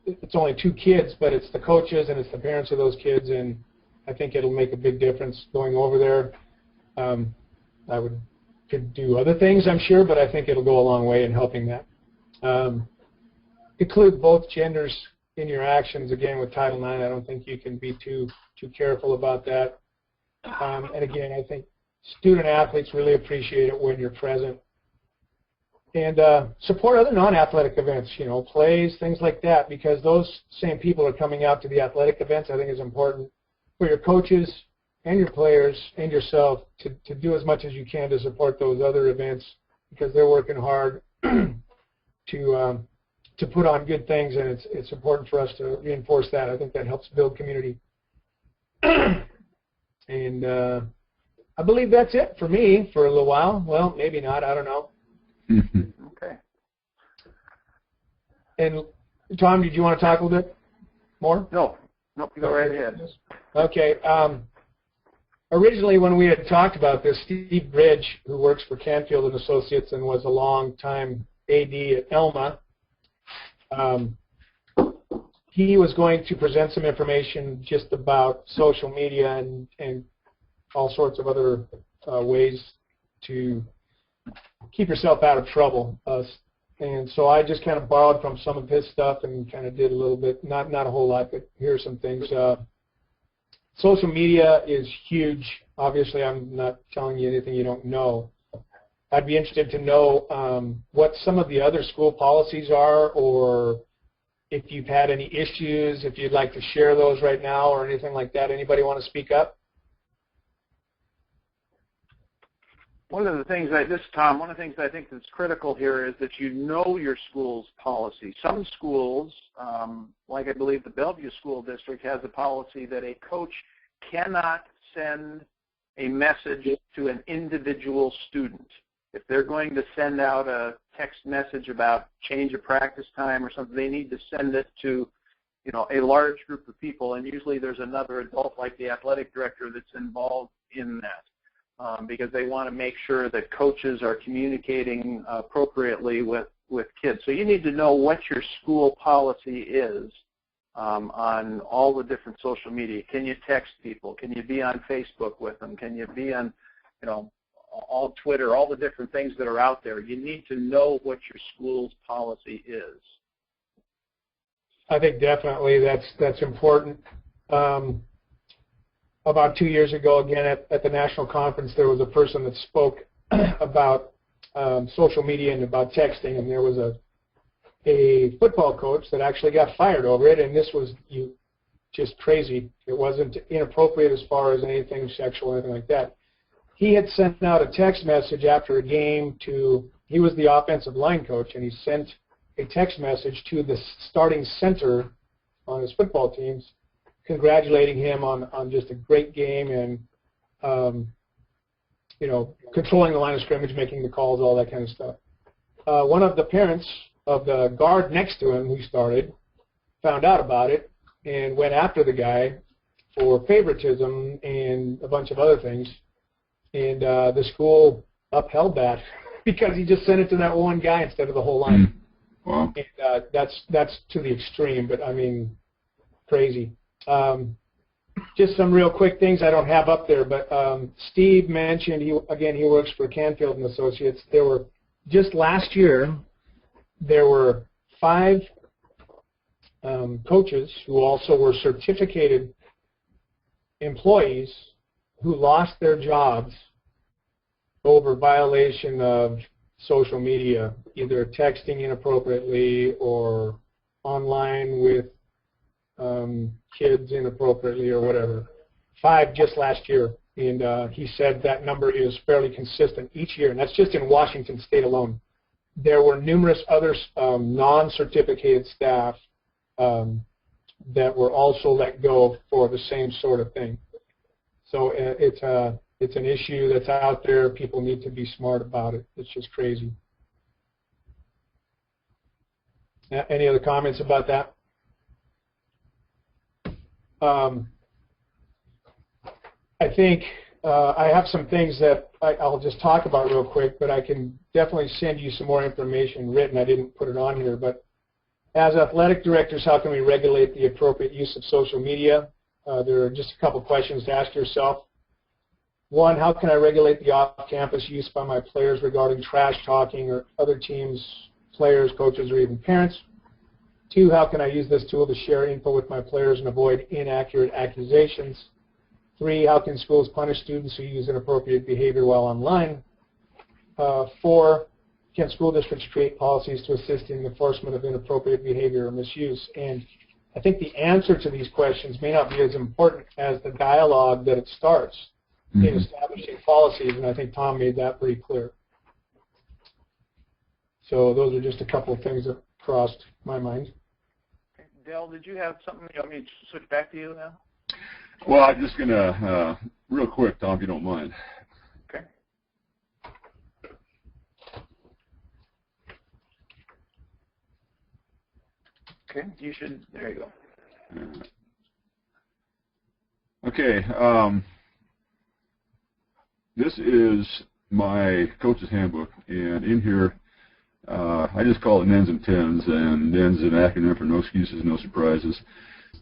It's only 2 kids, but it's the coaches and it's the parents of those kids, and I think it'll make a big difference going over there. I could do other things, I'm sure, but I think it'll go a long way in helping that. Include both genders in your actions, again, with Title IX, I don't think you can be too careful about that. And again, I think student athletes really appreciate it when you're present. And support other non-athletic events, you know, plays, things like that, because those same people are coming out to the athletic events. I think is important for your coaches and your players and yourself to do as much as you can to support those other events, because they're working hard to put on good things, and it's important for us to reinforce that. I think that helps build community. And I believe that's it for me for a little while. Well, maybe not. I don't know. Okay. And Tom, did you want to talk a little bit more? No. Nope, go right ahead. Okay. Originally, when we had talked about this, Steve Bridge, who works for Canfield and Associates and was a long-time AD at Elma, he was going to present some information just about social media and all sorts of other ways to keep yourself out of trouble. And so I just kind of borrowed from some of his stuff and kind of did a little bit, not a whole lot, but here are some things. Social media is huge. Obviously, I'm not telling you anything you don't know. I'd be interested to know what some of the other school policies are, or if you've had any issues, if you'd like to share those right now or anything like that. Anybody want to speak up? One of the things this is Tom, one of the things I think that's critical here is that you know your school's policy. Some schools, like I believe the Bellevue School District, has a policy that a coach cannot send a message to an individual student. If they're going to send out a text message about change of practice time or something, they need to send it to, you know, a large group of people, and usually there's another adult like the athletic director that's involved in that. Because they want to make sure that coaches are communicating appropriately with kids. So you need to know what your school policy is on all the different social media. Can you text people? Can you be on Facebook with them? Can you be on, you know, all Twitter, all the different things that are out there? You need to know what your school's policy is. I think definitely that's important. About 2 years ago, again, at the national conference, there was a person that spoke about social media and about texting, and there was a football coach that actually got fired over it, and this was just crazy. It wasn't inappropriate as far as anything sexual or anything like that. He had sent out a text message after a game he was the offensive line coach, and he sent a text message to the starting center on his football teams, congratulating him on just a great game and, you know, controlling the line of scrimmage, making the calls, all that kind of stuff. One of the parents of the guard next to him who started found out about it and went after the guy for favoritism and a bunch of other things. And the school upheld that because he just sent it to that one guy instead of the whole line. Wow. And that's to the extreme, but I mean, crazy. Just some real quick things I don't have up there, but Steve mentioned, he works for Canfield and Associates. There were, just last year, there were 5 coaches who also were certificated employees who lost their jobs over violation of social media, either texting inappropriately or online with kids inappropriately or whatever. 5 just last year, and he said that number is fairly consistent each year, and that's just in Washington State alone. There were numerous other non-certificated staff that were also let go for the same sort of thing. So it's an issue that's out there. People need to be smart about it. It's just crazy. Any other comments about that? I think I have some things that I'll just talk about real quick, but I can definitely send you some more information written. I didn't put it on here, but as athletic directors, how can we regulate the appropriate use of social media? There are just a couple questions to ask yourself. One, how can I regulate the off-campus use by my players regarding trash talking or other teams, players, coaches, or even parents? 2, how can I use this tool to share info with my players and avoid inaccurate accusations? 3, how can schools punish students who use inappropriate behavior while online? 4, can school districts create policies to assist in the enforcement of inappropriate behavior or misuse? And I think the answer to these questions may not be as important as the dialogue that it starts in establishing policies, and I think Tom made that pretty clear. So those are just a couple of things that crossed my mind. Dell, did you have something you want me to switch back to you now? Well, I'm just going to, real quick, Tom, if you don't mind. Okay. Okay, you should, there you go. Okay, this is my coach's handbook, and in here, I just call it NENS and TENS, and NENS is an acronym for no excuses, no surprises.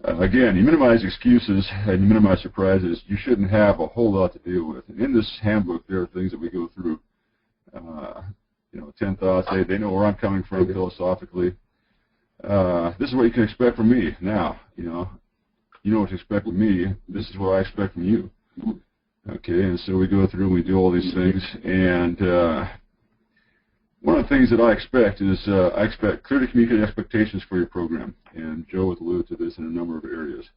Again, you minimize excuses and you minimize surprises. You shouldn't have a whole lot to deal with. And in this handbook, there are things that we go through. 10 thoughts. They know where I'm coming from philosophically. This is what you can expect from me. Now, you know what to expect from me. This is what I expect from you. Okay, and so we go through and we do all these things. And one of the things that I expect is I expect clearly communicated expectations for your program. And Joe has alluded to this in a number of areas.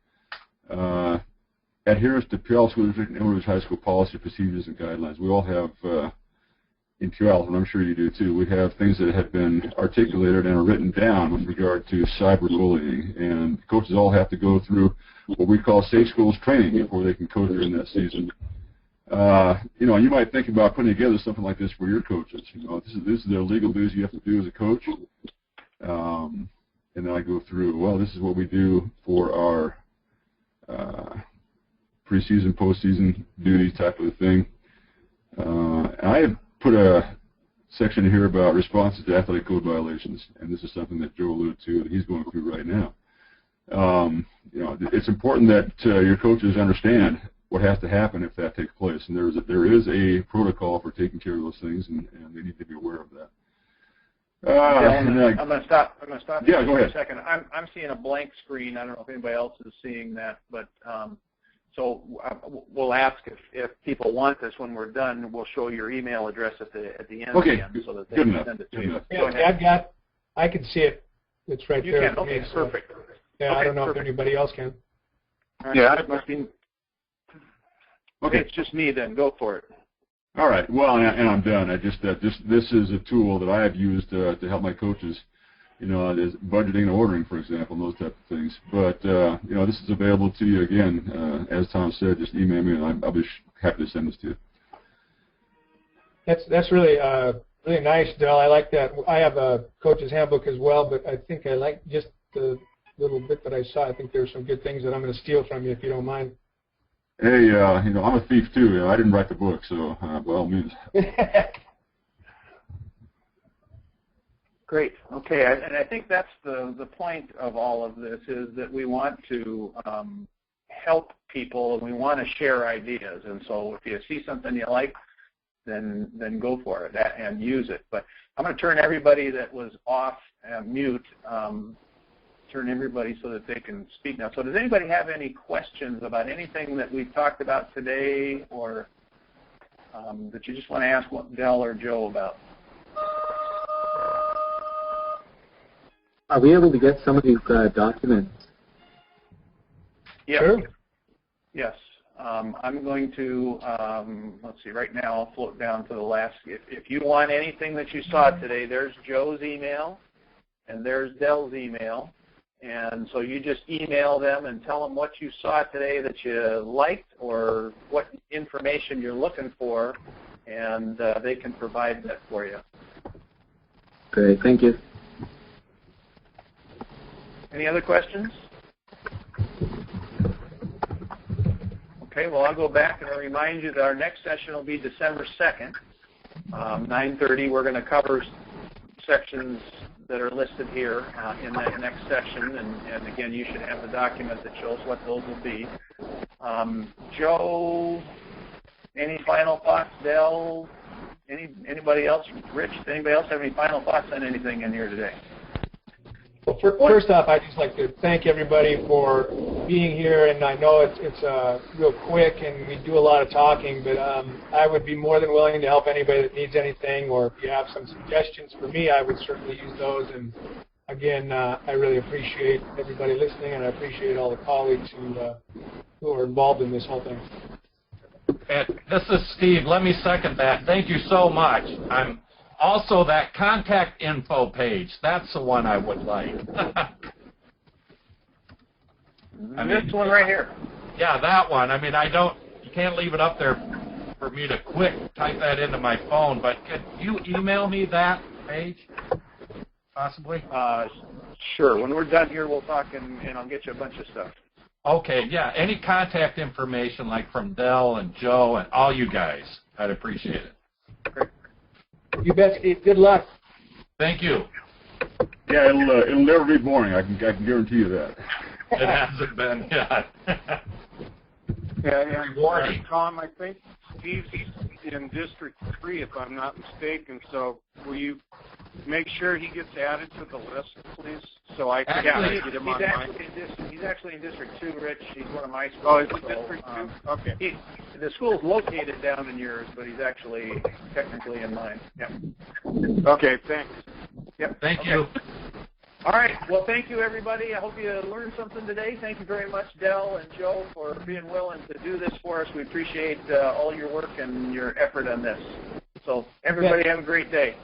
Adherence to Puyallup School District and Emerald High School policy, procedures, and guidelines. We all have, in Puyallup, and I'm sure you do too, we have things that have been articulated and are written down with regard to cyberbullying. And coaches all have to go through what we call Safe Schools training before they can coach during that season. You might think about putting together something like this for your coaches. This is the legal duties you have to do as a coach. And then I go through, well, this is what we do for our preseason, postseason duty type of thing. I have put a section here about responses to athletic code violations, and this is something that Joe alluded to that he's going through right now. It's important that your coaches understand what has to happen if that takes place, and there is a protocol for taking care of those things, and they need to be aware of that. I'm going to stop. Yeah, go ahead. For a second. I'm seeing a blank screen. I don't know if anybody else is seeing that, but so we'll ask if people want this when we're done. We'll show your email address at the end. Okay, again, so that they good can enough. send it to Good you. enough. Yeah, I can see it. It's right You there. can. Okay, So, perfect. yeah, okay, I don't know perfect. if anybody else can. Right. Yeah, it must be. Okay. It's just me then. Go for it. All right. Well, and I'm done. This is a tool that I have used to help my coaches, as budgeting and ordering, for example, and those type of things. But this is available to you again. As Tom said, just email me, and I'll be happy to send this to you. That's really really nice, Del. I like that. I have a coach's handbook as well, but I think I like just the little bit that I saw. I think there's some good things that I'm going to steal from you, if you don't mind. Hey, I'm a thief too. I didn't write the book, so by all means. Great. Okay, and I think that's the point of all of this is that we want to help people and we want to share ideas. And so if you see something you like, then go for it and use it. But I'm going to turn everybody that was off mute. Turn everybody so that they can speak now. So does anybody have any questions about anything that we've talked about today or that you just want to ask Del or Joe about? Are we able to get some of these documents? Yes. Sure. Yes. I'm going to, let's see, right now I'll float down to the last. If you want anything that you saw today, there's Joe's email and there's Del's email. And so you just email them and tell them what you saw today that you liked or what information you're looking for, and they can provide that for you. Great, thank you. Any other questions? Okay, well, I'll go back and I'll remind you that our next session will be December 2nd, 9:30. We're going to cover sections that are listed here in that next section, and again, you should have the document that shows what those will be. Joe, any final thoughts? Del, anybody else? Rich, anybody else have any final thoughts on anything in here today? Well, first off, I'd just like to thank everybody for being here, and I know it's real quick, and we do a lot of talking, but I would be more than willing to help anybody that needs anything, or if you have some suggestions for me, I would certainly use those. And again, I really appreciate everybody listening, and I appreciate all the colleagues who are involved in this whole thing. And this is Steve. Let me second that. Thank you so much. I'm also that contact info page. That's the one I would like. I mean, this one right here. Yeah, that one. I mean, you can't leave it up there for me to quick type that into my phone, but could you email me that page, possibly? Sure. When we're done here, we'll talk, and I'll get you a bunch of stuff. Okay, yeah. Any contact information, like from Dell and Joe and all you guys, I'd appreciate it. Great. You bet, Steve. Good luck. Thank you. Yeah, it'll never be boring. I can guarantee you that. It hasn't been yet. Yeah, and Warning. Tom, I think Steve's in District 3, if I'm not mistaken, so will you make sure he gets added to the list, please, so I can get him on mine? He's actually in District 2, Rich. He's one of my schools. Oh, is it District 2? Okay. The school's located down in yours, but he's actually technically in mine. Yep. Okay, thanks. Yep. Thank you. All right. Well, thank you, everybody. I hope you learned something today. Thank you very much, Dell and Joe, for being willing to do this for us. We appreciate all your work and your effort on this. So everybody have a great day.